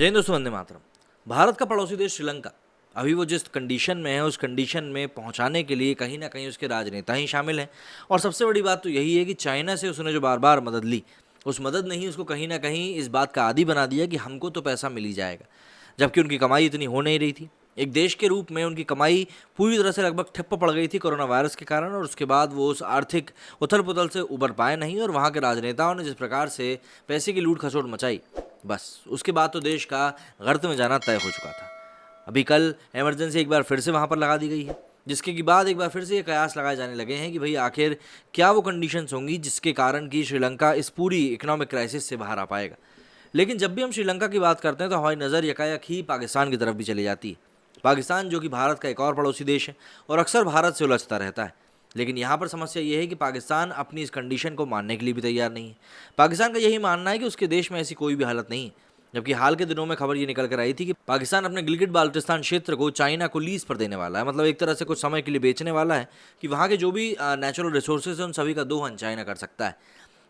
जय हिंद दोस्तों, वंदे मातरम। भारत का पड़ोसी देश श्रीलंका अभी वो जिस कंडीशन में है, उस कंडीशन में पहुंचाने के लिए कहीं ना कहीं उसके राजनेता ही शामिल हैं। और सबसे बड़ी बात तो यही है कि चाइना से उसने जो बार बार मदद ली, उस मदद ने ही उसको कहीं ना कहीं इस बात का आदी बना दिया कि हमको तो पैसा मिल ही जाएगा, जबकि उनकी कमाई इतनी हो नहीं रही थी। एक देश के रूप में उनकी कमाई पूरी तरह से लगभग ठप्प पड़ गई थी कोरोना वायरस के कारण, और उसके बाद वो उस आर्थिक उथल पुथल से उबर पाए नहीं। और वहाँ के राजनेताओं ने जिस प्रकार से पैसे की लूट खसोट मचाई, बस उसके बाद तो देश का गर्त में जाना तय हो चुका था। अभी कल इमरजेंसी एक बार फिर से वहाँ पर लगा दी गई है, जिसके की बाद एक बार फिर से ये कयास लगाए जाने लगे हैं कि भाई आखिर क्या वो कंडीशंस होंगी जिसके कारण कि श्रीलंका इस पूरी इकोनॉमिक क्राइसिस से बाहर आ पाएगा। लेकिन जब भी हम श्रीलंका की बात करते हैं तो हमारी नज़र यकायक ही पाकिस्तान की तरफ भी चली जाती है। पाकिस्तान जो कि भारत का एक और पड़ोसी देश है और अक्सर भारत से उलझता रहता है। लेकिन यहाँ पर समस्या ये है कि पाकिस्तान अपनी इस कंडीशन को मानने के लिए भी तैयार नहीं है। पाकिस्तान का यही मानना है कि उसके देश में ऐसी कोई भी हालत नहीं है, जबकि हाल के दिनों में खबर ये निकल कर आई थी कि पाकिस्तान अपने गिलगिट बाल्टिस्तान क्षेत्र को चाइना को लीज पर देने वाला है। मतलब एक तरह से कुछ समय के लिए बेचने वाला है कि वहाँ के जो भी नेचुरल रिसोर्सेज हैं उन सभी का दोहन चाइना कर सकता है।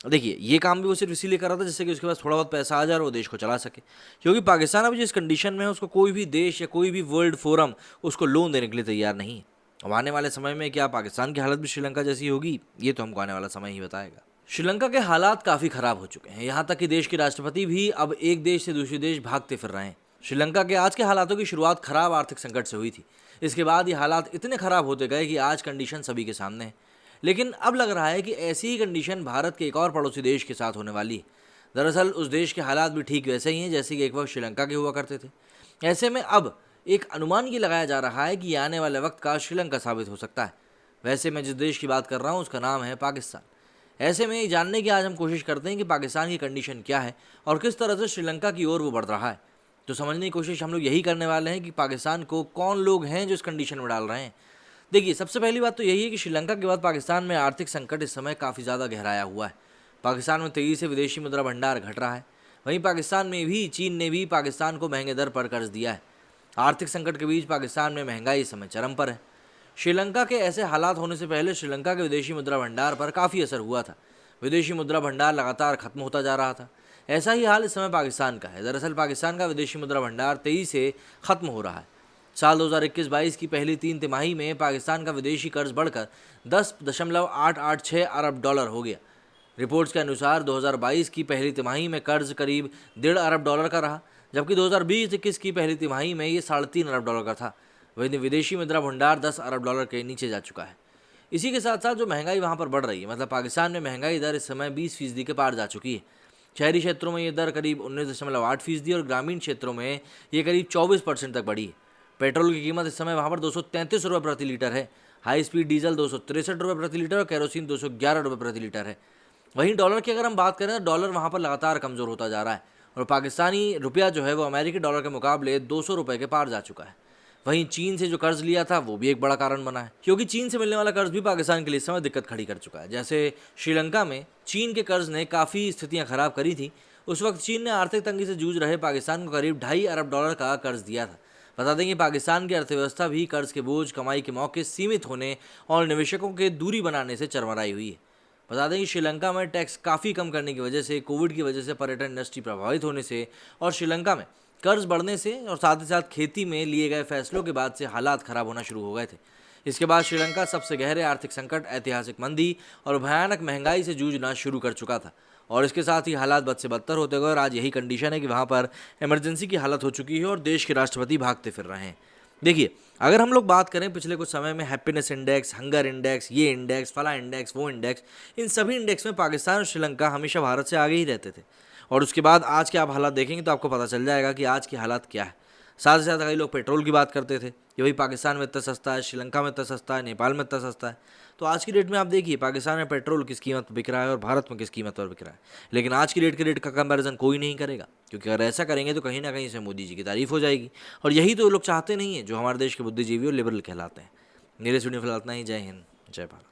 देखिए, ये काम भी वो सिर्फ इसीलिए कर रहा था जिससे कि उसके पास थोड़ा बहुत पैसा आ जाए और वो देश को चला सके, क्योंकि पाकिस्तान अभी जिस कंडीशन में है उसको कोई भी देश या कोई भी वर्ल्ड फोरम उसको लोन देने के लिए तैयार नहीं है। अब आने वाले समय में क्या पाकिस्तान की हालत भी श्रीलंका जैसी होगी, ये तो हमको आने वाला समय ही बताएगा। श्रीलंका के हालात काफ़ी ख़राब हो चुके हैं, यहाँ तक कि देश के राष्ट्रपति भी अब एक देश से दूसरे देश भागते फिर रहे हैं। श्रीलंका के आज के हालातों की शुरुआत खराब आर्थिक संकट से हुई थी। इसके बाद ये हालात इतने ख़राब होते गए कि आज कंडीशन सभी के सामने है। लेकिन अब लग रहा है कि ऐसी ही कंडीशन भारत के एक और पड़ोसी देश के साथ होने वाली है। दरअसल उस देश के हालात भी ठीक वैसे ही हैं जैसे कि एक वक्त श्रीलंका के हुआ करते थे। ऐसे में अब एक अनुमान ये लगाया जा रहा है कि आने वाले वक्त का श्रीलंका साबित हो सकता है। वैसे मैं जिस देश की बात कर रहा हूँ उसका नाम है पाकिस्तान। ऐसे में जानने की आज हम कोशिश करते हैं कि पाकिस्तान की कंडीशन क्या है और किस तरह से श्रीलंका की ओर वो बढ़ रहा है। तो समझने की कोशिश हम लोग यही करने वाले हैं कि पाकिस्तान को कौन लोग हैं जो इस कंडीशन में डाल रहे हैं। देखिए, सबसे पहली बात तो यही है कि श्रीलंका के बाद पाकिस्तान में आर्थिक संकट इस समय काफ़ी ज़्यादा गहराया हुआ है। पाकिस्तान में तेज़ी से विदेशी मुद्रा भंडार घट रहा है। वहीं पाकिस्तान में भी चीन ने भी पाकिस्तान को महंगे दर पर कर्ज दिया है। आर्थिक संकट के बीच पाकिस्तान में महंगाई इस समय चरम पर है। श्रीलंका के ऐसे हालात होने से पहले श्रीलंका के विदेशी मुद्रा भंडार पर काफ़ी असर हुआ था। विदेशी मुद्रा भंडार लगातार खत्म होता जा रहा था। ऐसा ही हाल इस समय पाकिस्तान का है। दरअसल पाकिस्तान का विदेशी मुद्रा भंडार तेज़ी से खत्म हो रहा है। साल 2021-22 की पहली 3 तिमाही में पाकिस्तान का विदेशी कर्ज बढ़कर 10.886 अरब डॉलर हो गया। रिपोर्ट्स के अनुसार 2022 की पहली तिमाही में कर्ज करीब 1.5 अरब डॉलर का रहा, जबकि 2020-21 की पहली तिमाही में ये 3.5 अरब डॉलर का था। वहीं विदेशी मुद्रा भंडार 10 अरब डॉलर के नीचे जा चुका है। इसी के साथ साथ जो महंगाई वहाँ पर बढ़ रही है, मतलब पाकिस्तान में महंगाई दर इस समय 20% के पार जा चुकी है। शहरी क्षेत्रों में ये दर करीब 19.8% और ग्रामीण क्षेत्रों में ये करीब 24% तक बढ़ी है। पेट्रोल की कीमत इस समय वहाँ पर 233 रुपये प्रति लीटर है। हाई स्पीड डीजल 263 रुपये प्रति लीटर और केरोसिन 211 रुपये प्रति लीटर है। वहीं डॉलर की अगर हम बात करें तो डॉलर वहाँ पर लगातार कमज़ोर होता जा रहा है और पाकिस्तानी रुपया जो है वो अमेरिकी डॉलर के मुकाबले 200 रुपये के पार जा चुका है। वहीं चीन से जो कर्ज लिया था वो भी एक बड़ा कारण बना है, क्योंकि चीन से मिलने वाला कर्ज भी पाकिस्तान के लिए इस समय दिक्कत खड़ी कर चुका है। जैसे श्रीलंका में चीन के कर्ज ने काफ़ी स्थितियाँ खराब करी थी। उस वक्त चीन ने आर्थिक तंगी से जूझ रहे पाकिस्तान को करीब 2.5 अरब डॉलर का कर्ज दिया था। बता दें कि पाकिस्तान की अर्थव्यवस्था भी कर्ज के बोझ, कमाई के मौके सीमित होने और निवेशकों के दूरी बनाने से चरमराई हुई है। बता दें कि श्रीलंका में टैक्स काफ़ी कम करने की वजह से, कोविड की वजह से पर्यटन इंडस्ट्री प्रभावित होने से और श्रीलंका में कर्ज बढ़ने से और साथ ही साथ खेती में लिए गए फैसलों के बाद से हालात खराब होना शुरू हो गए थे। इसके बाद श्रीलंका सबसे गहरे आर्थिक संकट, ऐतिहासिक मंदी और भयानक महंगाई से जूझना शुरू कर चुका था और इसके साथ ही हालात बद से बदतर होते गए और आज यही कंडीशन है कि वहाँ पर इमरजेंसी की हालत हो चुकी है और देश के राष्ट्रपति भागते फिर रहे हैं। देखिए, अगर हम लोग बात करें पिछले कुछ समय में हैप्पीनेस इंडेक्स, हंगर इंडेक्स, ये इंडेक्स, फला इंडेक्स, वो इंडेक्स, इन सभी इंडेक्स में पाकिस्तान और श्रीलंका हमेशा भारत से आगे ही रहते थे। और उसके बाद आज के आप हालात देखेंगे तो आपको पता चल जाएगा कि आज की हालात क्या है। साथ ही साथ कई लोग पेट्रोल की बात करते थे कि भाई पाकिस्तान में इतना सस्ता है, श्रीलंका में इतना सस्ता है, नेपाल में इतना सस्ता है। तो आज की डेट में आप देखिए पाकिस्तान में पेट्रोल किस कीमत पर बिक रहा है और भारत में किस कीमत पर बिक रहा है। लेकिन आज की डेट के रेट का कंपैरिजन कोई नहीं करेगा, क्योंकि अगर ऐसा करेंगे तो कहीं ना कहीं से मोदी जी की तारीफ हो जाएगी और यही तो लोग चाहते नहीं है, जो हमारे देश के बुद्धिजीवी और लिबरल कहलाते हैं। मेरे सुनिए फिलहाल इतना ही। जय हिंद, जय भारत।